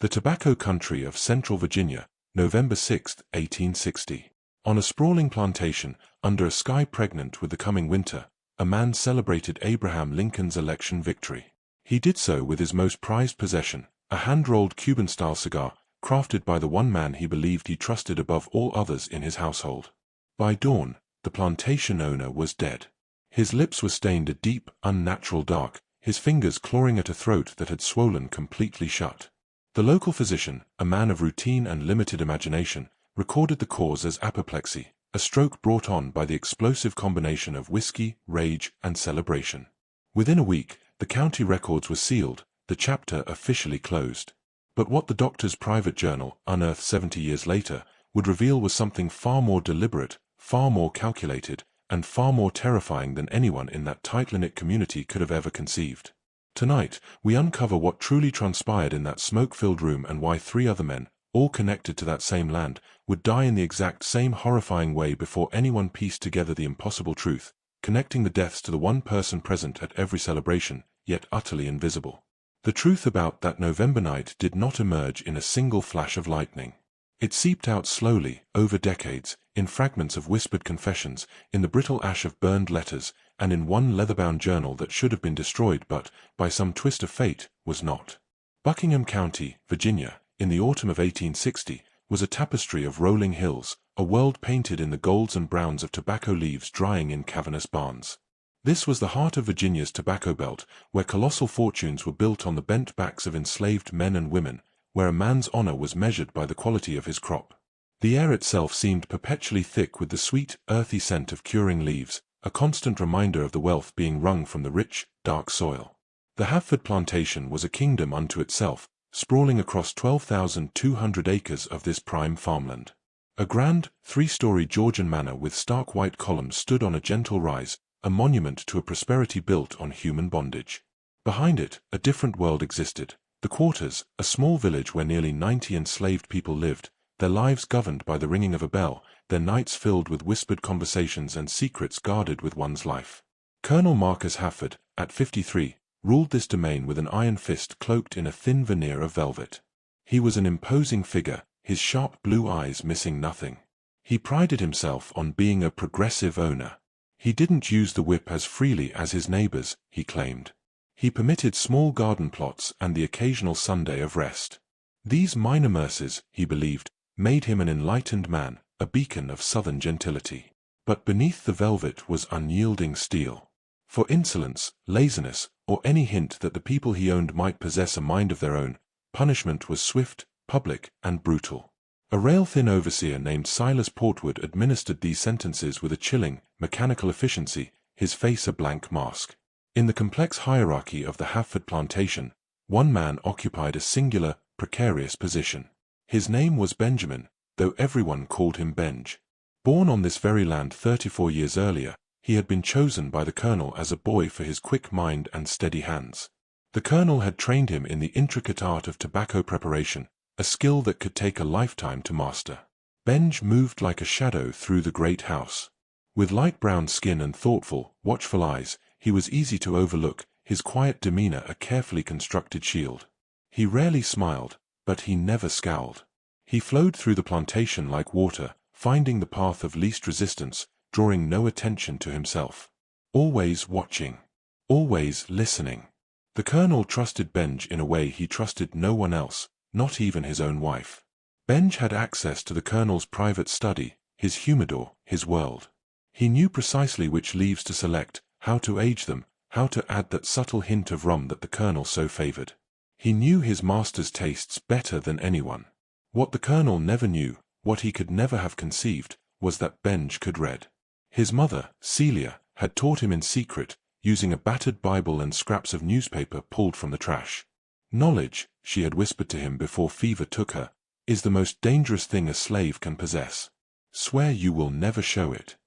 The tobacco country of Central Virginia, November 6, 1860. On a sprawling plantation, under a sky pregnant with the coming winter, a man celebrated Abraham Lincoln's election victory. He did so with his most prized possession, a hand-rolled Cuban-style cigar, crafted by the one man he believed he trusted above all others in his household. By dawn, the plantation owner was dead. His lips were stained a deep, unnatural dark, his fingers clawing at a throat that had swollen completely shut. The local physician, a man of routine and limited imagination, recorded the cause as apoplexy, a stroke brought on by the explosive combination of whiskey, rage, and celebration. Within a week, the county records were sealed, the chapter officially closed. But what the doctor's private journal, unearthed 70 years later, would reveal was something far more deliberate, far more calculated, and far more terrifying than anyone in that tight-knit community could have ever conceived. Tonight, we uncover what truly transpired in that smoke-filled room and why 3 other men, all connected to that same land, would die in the exact same horrifying way before anyone pieced together the impossible truth, connecting the deaths to the one person present at every celebration, yet utterly invisible. The truth about that November night did not emerge in a single flash of lightning. It seeped out slowly, over decades, in fragments of whispered confessions, in the brittle ash of burned letters, and in one leather-bound journal that should have been destroyed but, by some twist of fate, was not. Buckingham County, Virginia, in the autumn of 1860, was a tapestry of rolling hills, a world painted in the golds and browns of tobacco leaves drying in cavernous barns. This was the heart of Virginia's tobacco belt, where colossal fortunes were built on the bent backs of enslaved men and women, where a man's honor was measured by the quality of his crop. The air itself seemed perpetually thick with the sweet, earthy scent of curing leaves, a constant reminder of the wealth being wrung from the rich, dark soil. The Havford plantation was a kingdom unto itself, sprawling across 12,200 acres of this prime farmland. A grand, 3-story Georgian manor with stark white columns stood on a gentle rise, a monument to a prosperity built on human bondage. Behind it, a different world existed. The Quarters, a small village where nearly 90 enslaved people lived, their lives governed by the ringing of a bell, their nights filled with whispered conversations and secrets guarded with one's life. Colonel Marcus Havford, at 53, ruled this domain with an iron fist cloaked in a thin veneer of velvet. He was an imposing figure, his sharp blue eyes missing nothing. He prided himself on being a progressive owner. He didn't use the whip as freely as his neighbors, he claimed. He permitted small garden plots and the occasional Sunday of rest. These minor mercies, he believed, made him an enlightened man, a beacon of southern gentility. But beneath the velvet was unyielding steel. For insolence, laziness, or any hint that the people he owned might possess a mind of their own, punishment was swift, public, and brutal. A rail-thin overseer named Silas Portwood administered these sentences with a chilling, mechanical efficiency, his face a blank mask. In the complex hierarchy of the Havford plantation, one man occupied a singular, precarious position. His name was Benjamin, though everyone called him Benj. Born on this very land 34 years earlier, he had been chosen by the colonel as a boy for his quick mind and steady hands. The colonel had trained him in the intricate art of tobacco preparation, a skill that could take a lifetime to master. Benj moved like a shadow through the great house. With light brown skin and thoughtful, watchful eyes, he was easy to overlook, his quiet demeanor a carefully constructed shield. He rarely smiled, but he never scowled. He flowed through the plantation like water, finding the path of least resistance, drawing no attention to himself. Always watching. Always listening. The colonel trusted Benj in a way he trusted no one else, not even his own wife. Benj had access to the colonel's private study, his humidor, his world. He knew precisely which leaves to select, how to age them, how to add that subtle hint of rum that the colonel so favored. He knew his master's tastes better than anyone. What the colonel never knew, what he could never have conceived, was that Benj could read. His mother, Celia, had taught him in secret, using a battered Bible and scraps of newspaper pulled from the trash. Knowledge, she had whispered to him before fever took her, is the most dangerous thing a slave can possess. Swear you will never show it.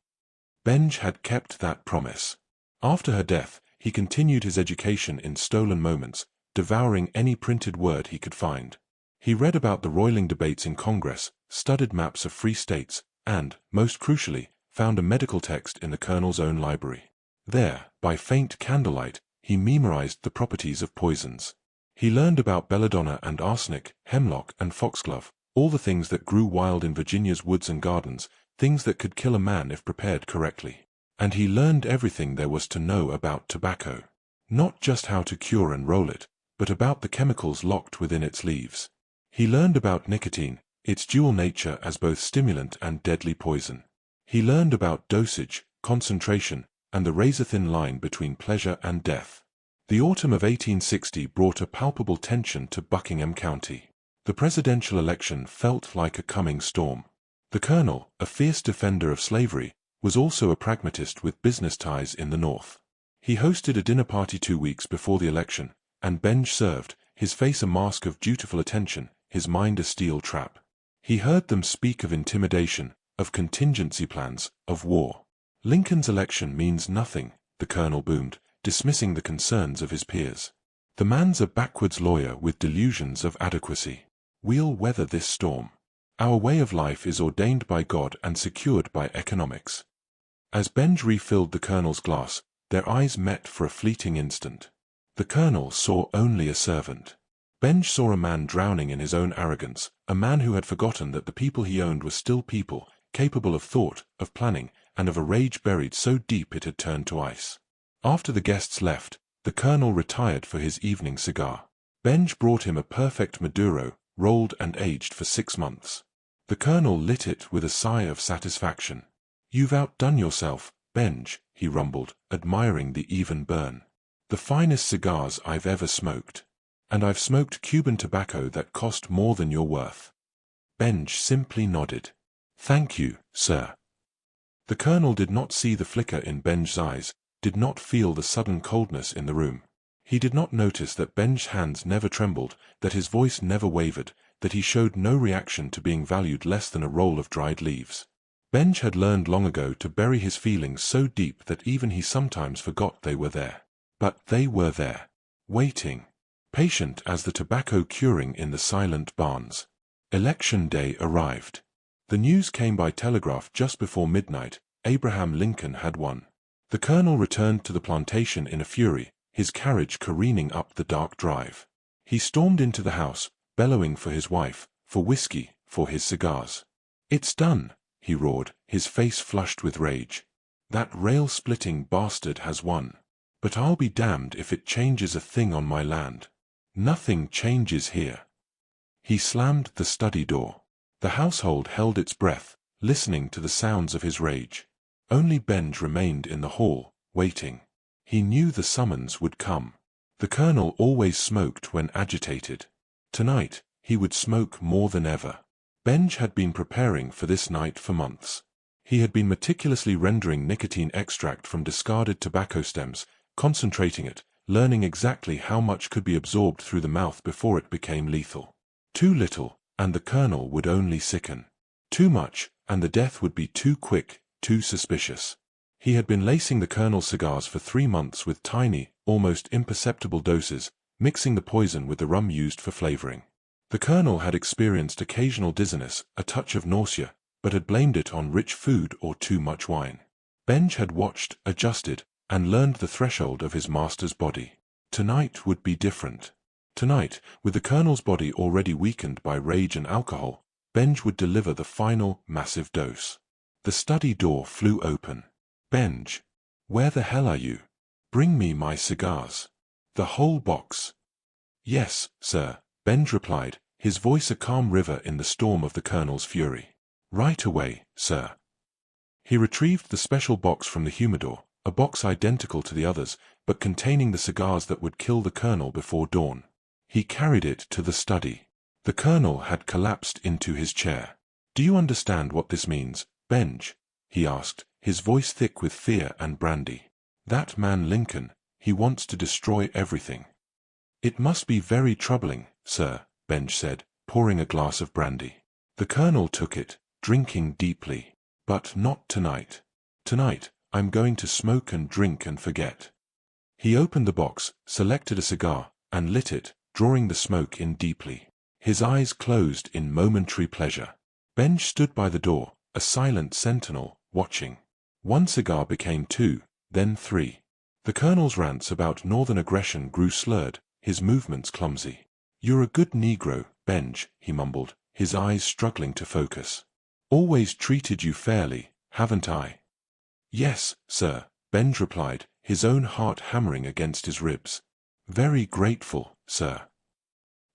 Benj had kept that promise. After her death, he continued his education in stolen moments, devouring any printed word he could find. He read about the roiling debates in Congress, studied maps of free states, and, most crucially, found a medical text in the colonel's own library. There, by faint candlelight, he memorized the properties of poisons. He learned about belladonna and arsenic, hemlock and foxglove, all the things that grew wild in Virginia's woods and gardens, things that could kill a man if prepared correctly. And he learned everything there was to know about tobacco. Not just how to cure and roll it, but about the chemicals locked within its leaves. He learned about nicotine, its dual nature as both stimulant and deadly poison. He learned about dosage, concentration, and the razor-thin line between pleasure and death. The autumn of 1860 brought a palpable tension to Buckingham County. The presidential election felt like a coming storm. The colonel, a fierce defender of slavery, was also a pragmatist with business ties in the North. He hosted a dinner party 2 weeks before the election, and Benj served, his face a mask of dutiful attention, his mind a steel trap. He heard them speak of intimidation, of contingency plans, of war. Lincoln's election means nothing, the colonel boomed, dismissing the concerns of his peers. The man's a backwards lawyer with delusions of adequacy. We'll weather this storm. Our way of life is ordained by God and secured by economics. As Benj refilled the colonel's glass, their eyes met for a fleeting instant. The colonel saw only a servant. Benj saw a man drowning in his own arrogance, a man who had forgotten that the people he owned were still people, capable of thought, of planning, and of a rage buried so deep it had turned to ice. After the guests left, the colonel retired for his evening cigar. Benj brought him a perfect Maduro, rolled and aged for 6 months. The colonel lit it with a sigh of satisfaction. "You've outdone yourself, Benj," he rumbled, admiring the even burn. "The finest cigars I've ever smoked. And I've smoked Cuban tobacco that cost more than you're worth." Benj simply nodded. "Thank you, sir." The colonel did not see the flicker in Benj's eyes, did not feel the sudden coldness in the room. He did not notice that Benj's hands never trembled, that his voice never wavered, that he showed no reaction to being valued less than a roll of dried leaves. Benj had learned long ago to bury his feelings so deep that even he sometimes forgot they were there. But they were there, waiting, patient as the tobacco curing in the silent barns. Election day arrived. The news came by telegraph just before midnight. Abraham Lincoln had won. The colonel returned to the plantation in a fury, his carriage careening up the dark drive. He stormed into the house, bellowing for his wife, for whiskey, for his cigars. "It's done," he roared, his face flushed with rage. "That rail-splitting bastard has won. But I'll be damned if it changes a thing on my land. Nothing changes here." He slammed the study door. The household held its breath, listening to the sounds of his rage. Only Benj remained in the hall, waiting. He knew the summons would come. The colonel always smoked when agitated. Tonight, he would smoke more than ever. Benj had been preparing for this night for months. He had been meticulously rendering nicotine extract from discarded tobacco stems, concentrating it, learning exactly how much could be absorbed through the mouth before it became lethal. Too little, and the colonel would only sicken. Too much, and the death would be too quick, too suspicious. He had been lacing the colonel's cigars for 3 months with tiny, almost imperceptible doses, mixing the poison with the rum used for flavoring. The colonel had experienced occasional dizziness, a touch of nausea, but had blamed it on rich food or too much wine. Benj had watched, adjusted, and learned the threshold of his master's body. Tonight would be different. Tonight, with the colonel's body already weakened by rage and alcohol, Benj would deliver the final, massive dose. The study door flew open. "Benj, where the hell are you? Bring me my cigars. The whole box." "Yes, sir," Benj replied, his voice a calm river in the storm of the colonel's fury. "Right away, sir." He retrieved the special box from the humidor, a box identical to the others, but containing the cigars that would kill the colonel before dawn. He carried it to the study. The colonel had collapsed into his chair. "Do you understand what this means, Benj?" he asked, his voice thick with fear and brandy. "That man Lincoln, he wants to destroy everything." "It must be very troubling, sir," Benj said, pouring a glass of brandy. The colonel took it, drinking deeply. "But not tonight. Tonight, I'm going to smoke and drink and forget." He opened the box, selected a cigar, and lit it, drawing the smoke in deeply. His eyes closed in momentary pleasure. Benj stood by the door, a silent sentinel, watching. 1 cigar became 2, then 3. The colonel's rants about northern aggression grew slurred, his movements clumsy. "You're a good Negro, Benj," he mumbled, his eyes struggling to focus. "Always treated you fairly, haven't I?" "Yes, sir," Benj replied, his own heart hammering against his ribs. "Very grateful, sir."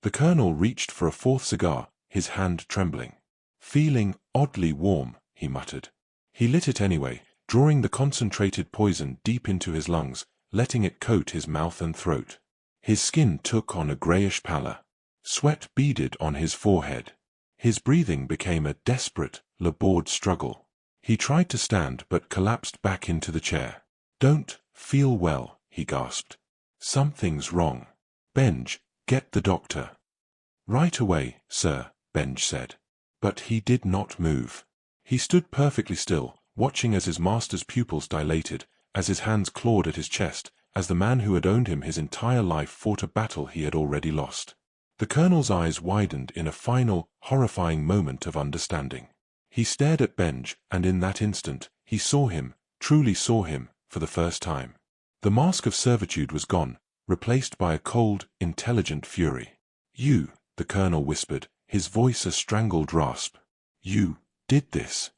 The colonel reached for a fourth cigar, his hand trembling. "Feeling oddly warm," he muttered. He lit it anyway, drawing the concentrated poison deep into his lungs, letting it coat his mouth and throat. His skin took on a grayish pallor. Sweat beaded on his forehead. His breathing became a desperate, labored struggle. He tried to stand but collapsed back into the chair. "Don't feel well," he gasped. "Something's wrong. Benj, get the doctor." "Right away, sir," Benj said. But he did not move. He stood perfectly still, watching as his master's pupils dilated, as his hands clawed at his chest, as the man who had owned him his entire life fought a battle he had already lost. The colonel's eyes widened in a final, horrifying moment of understanding. He stared at Benj, and in that instant, he saw him, truly saw him, for the first time. The mask of servitude was gone, replaced by a cold, intelligent fury. "You," the colonel whispered, his voice a strangled rasp. "You did this."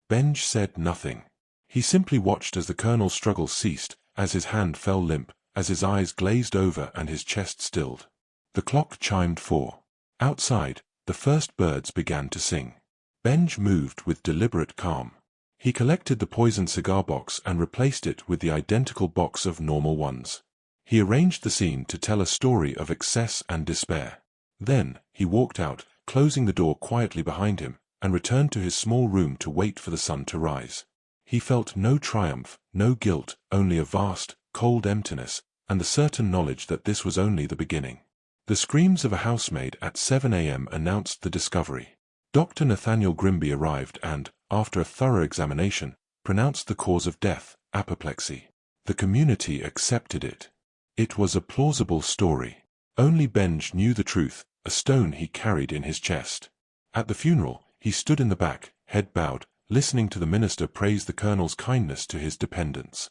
Benj said nothing. He simply watched as the colonel's struggle ceased, as his hand fell limp, as his eyes glazed over and his chest stilled. The clock chimed 4. Outside, the first birds began to sing. Benj moved with deliberate calm. He collected the poisoned cigar box and replaced it with the identical box of normal ones. He arranged the scene to tell a story of excess and despair. Then, he walked out, closing the door quietly behind him, and returned to his small room to wait for the sun to rise. He felt no triumph, no guilt, only a vast, cold emptiness, and the certain knowledge that this was only the beginning. The screams of a housemaid at 7 a.m. announced the discovery. Dr. Nathaniel Grimby arrived and, after a thorough examination, pronounced the cause of death, apoplexy. The community accepted it. It was a plausible story. Only Benj knew the truth, a stone he carried in his chest. At the funeral, he stood in the back, head bowed, listening to the minister praise the colonel's kindness to his dependents.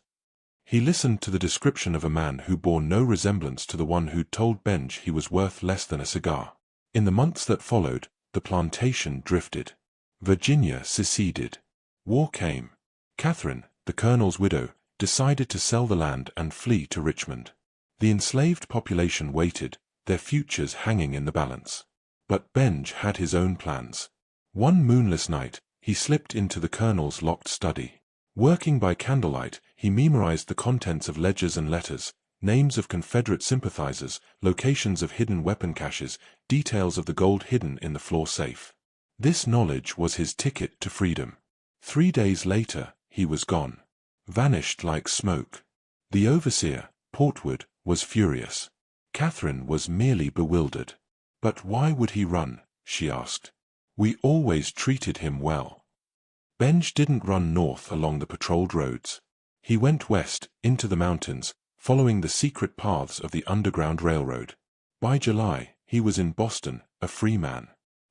He listened to the description of a man who bore no resemblance to the one who'd told Benj he was worth less than a cigar. In the months that followed, the plantation drifted. Virginia seceded. War came. Catherine, the colonel's widow, decided to sell the land and flee to Richmond. The enslaved population waited, their futures hanging in the balance. But Benj had his own plans. One moonless night, he slipped into the colonel's locked study. Working by candlelight, he memorized the contents of ledgers and letters, names of Confederate sympathizers, locations of hidden weapon caches, details of the gold hidden in the floor safe. This knowledge was his ticket to freedom. 3 days later, he was gone. Vanished like smoke. The overseer, Portwood, was furious. Catherine was merely bewildered. "But why would he run?" she asked. "We always treated him well." Benj didn't run north along the patrolled roads. He went west, into the mountains, following the secret paths of the Underground Railroad. By July, he was in Boston, a free man.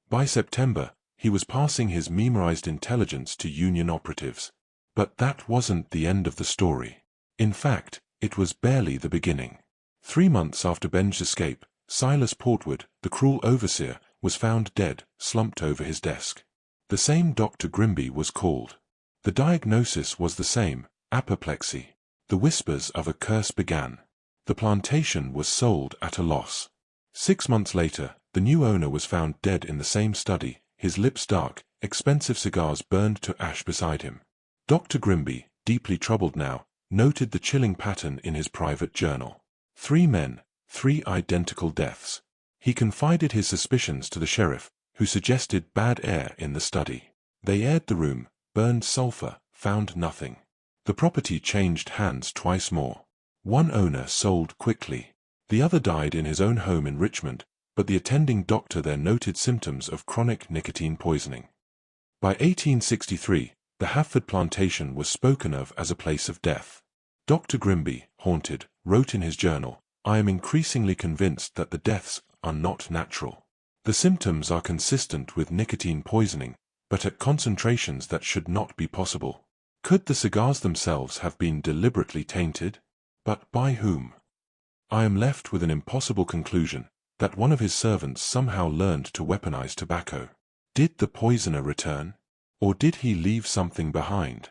By September, he was passing his memorized intelligence to Union operatives. But that wasn't the end of the story. In fact, it was barely the beginning. 3 months after Benj's escape, Silas Portwood, the cruel overseer, was found dead, slumped over his desk. The same Dr. Grimby was called. The diagnosis was the same, apoplexy. The whispers of a curse began. The plantation was sold at a loss. 6 months later, the new owner was found dead in the same study, his lips dark, expensive cigars burned to ash beside him. Dr. Grimby, deeply troubled now, noted the chilling pattern in his private journal. 3 men, 3 identical deaths. He confided his suspicions to the sheriff, who suggested bad air in the study. They aired the room, burned sulfur, found nothing. The property changed hands twice more. One owner sold quickly. The other died in his own home in Richmond, but the attending doctor there noted symptoms of chronic nicotine poisoning. By 1863, the Hafford plantation was spoken of as a place of death. Dr. Grimby, haunted, wrote in his journal, "I am increasingly convinced that the deaths are not natural. The symptoms are consistent with nicotine poisoning, but at concentrations that should not be possible. Could the cigars themselves have been deliberately tainted? But by whom? I am left with an impossible conclusion, that one of his servants somehow learned to weaponize tobacco. Did the poisoner return? Or did he leave something behind?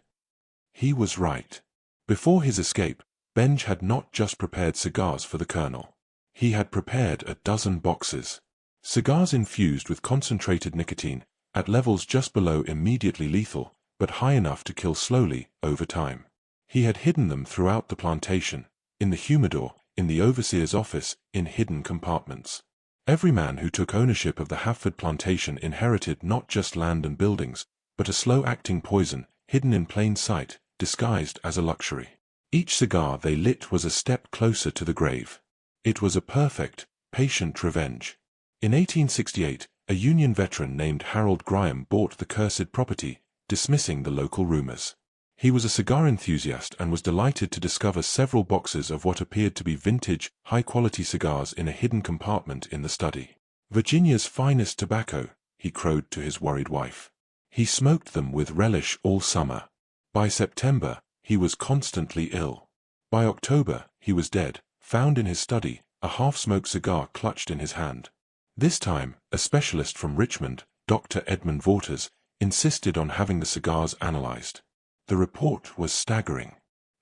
He was right. Before his escape, Benj had not just prepared cigars for the colonel. He had prepared a dozen boxes. Cigars infused with concentrated nicotine, at levels just below immediately lethal, but high enough to kill slowly, over time. He had hidden them throughout the plantation, in the humidor, in the overseer's office, in hidden compartments. Every man who took ownership of the Hafford plantation inherited not just land and buildings, but a slow-acting poison, hidden in plain sight, disguised as a luxury. Each cigar they lit was a step closer to the grave. It was a perfect, patient revenge. In 1868, a Union veteran named Harold Graham bought the cursed property, dismissing the local rumors. He was a cigar enthusiast and was delighted to discover several boxes of what appeared to be vintage, high-quality cigars in a hidden compartment in the study. "Virginia's finest tobacco," he crowed to his worried wife. He smoked them with relish all summer. By September, he was constantly ill. By October, he was dead, found in his study, a half-smoked cigar clutched in his hand. This time, a specialist from Richmond, Dr. Edmund Waters, insisted on having the cigars analyzed. The report was staggering.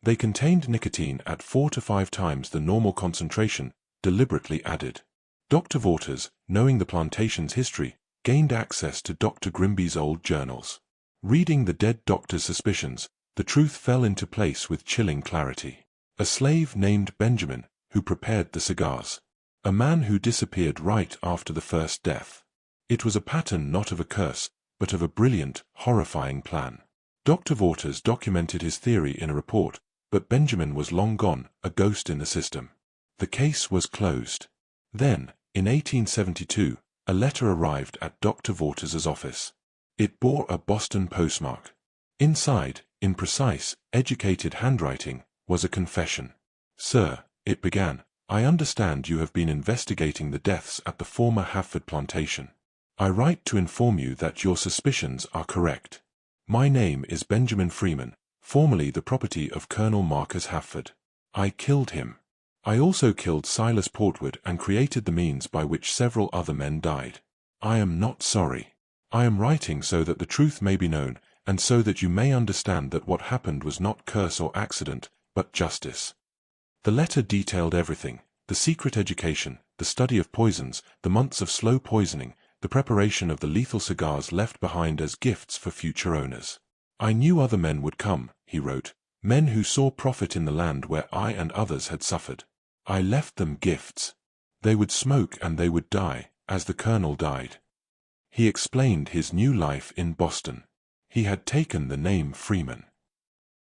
They contained nicotine at 4 to 5 times the normal concentration, deliberately added. Dr. Waters, knowing the plantation's history, gained access to Dr. Grimby's old journals. Reading the dead doctor's suspicions, the truth fell into place with chilling clarity. A slave named Benjamin, who prepared the cigars. A man who disappeared right after the first death. It was a pattern not of a curse, but of a brilliant, horrifying plan. Dr. Waters documented his theory in a report, but Benjamin was long gone, a ghost in the system. The case was closed. Then, in 1872, a letter arrived at Dr. Waters's office. It bore a Boston postmark. Inside, in precise, educated handwriting, was a confession. "Sir," it began, "I understand you have been investigating the deaths at the former Hafford plantation. I write to inform you that your suspicions are correct. My name is Benjamin Freeman, formerly the property of Colonel Marcus Hafford. I killed him. I also killed Silas Portwood and created the means by which several other men died. I am not sorry. I am writing so that the truth may be known, and so that you may understand that what happened was not curse or accident, but justice." The letter detailed everything: the secret education, the study of poisons, the months of slow poisoning, the preparation of the lethal cigars left behind as gifts for future owners. "I knew other men would come," he wrote, "men who saw profit in the land where I and others had suffered. I left them gifts. They would smoke and they would die, as the colonel died." He explained his new life in Boston. He had taken the name Freeman.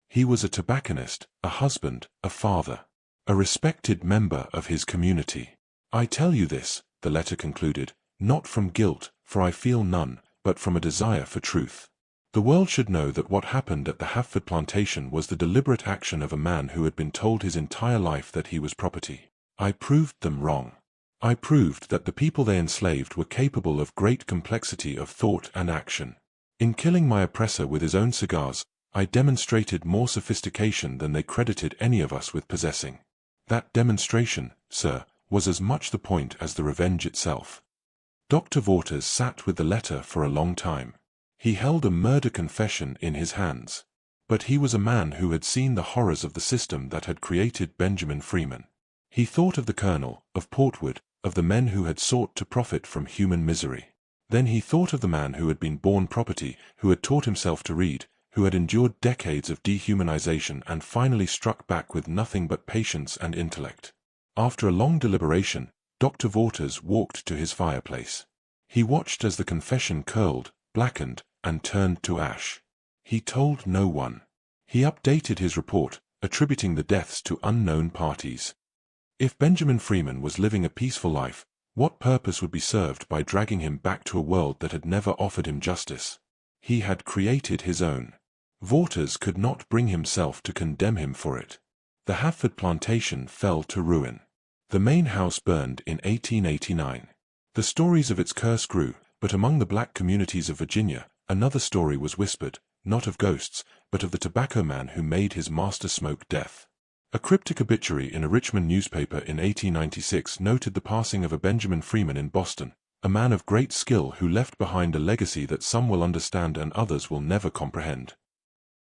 He was a tobacconist, a husband, a father, a respected member of his community. "I tell you this," the letter concluded, "not from guilt, for I feel none, but from a desire for truth. The world should know that what happened at the Hafford plantation was the deliberate action of a man who had been told his entire life that he was property. I proved them wrong. I proved that the people they enslaved were capable of great complexity of thought and action. In killing my oppressor with his own cigars, I demonstrated more sophistication than they credited any of us with possessing. That demonstration, sir, was as much the point as the revenge itself." Dr. Waters sat with the letter for a long time. He held a murder confession in his hands. But he was a man who had seen the horrors of the system that had created Benjamin Freeman. He thought of the colonel, of Portwood, of the men who had sought to profit from human misery. Then he thought of the man who had been born property, who had taught himself to read, who had endured decades of dehumanization and finally struck back with nothing but patience and intellect. After a long deliberation, Dr. Waters walked to his fireplace. He watched as the confession curled, blackened, and turned to ash. He told no one. He updated his report, attributing the deaths to unknown parties. If Benjamin Freeman was living a peaceful life, what purpose would be served by dragging him back to a world that had never offered him justice? He had created his own. Waters could not bring himself to condemn him for it. The Hafford plantation fell to ruin. The main house burned in 1889. The stories of its curse grew, but among the black communities of Virginia, another story was whispered, not of ghosts, but of the tobacco man who made his master smoke death. A cryptic obituary in a Richmond newspaper in 1896 noted the passing of a Benjamin Freeman in Boston, a man of great skill who left behind a legacy that some will understand and others will never comprehend.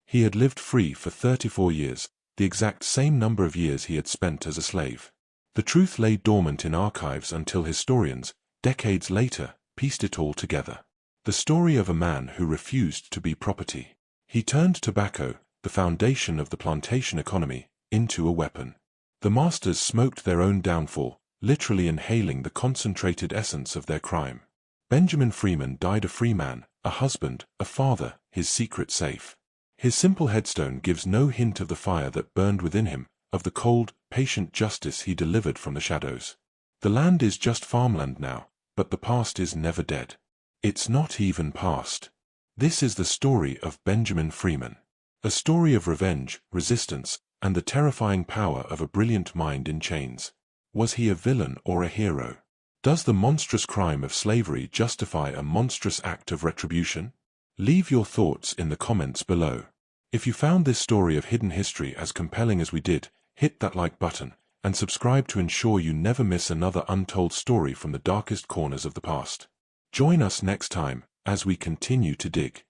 He had lived free for 34 years, the exact same number of years he had spent as a slave. The truth lay dormant in archives until historians, decades later, pieced it all together. The story of a man who refused to be property. He turned tobacco, the foundation of the plantation economy, into a weapon. The masters smoked their own downfall, literally inhaling the concentrated essence of their crime. Benjamin Freeman died a free man, a husband, a father, his secret safe. His simple headstone gives no hint of the fire that burned within him, of the cold, patient justice he delivered from the shadows. The land is just farmland now, but the past is never dead. It's not even past. This is the story of Benjamin Freeman. A story of revenge, resistance, and the terrifying power of a brilliant mind in chains. Was he a villain or a hero? Does the monstrous crime of slavery justify a monstrous act of retribution? Leave your thoughts in the comments below. If you found this story of hidden history as compelling as we did, hit that like button, and subscribe to ensure you never miss another untold story from the darkest corners of the past. Join us next time, as we continue to dig.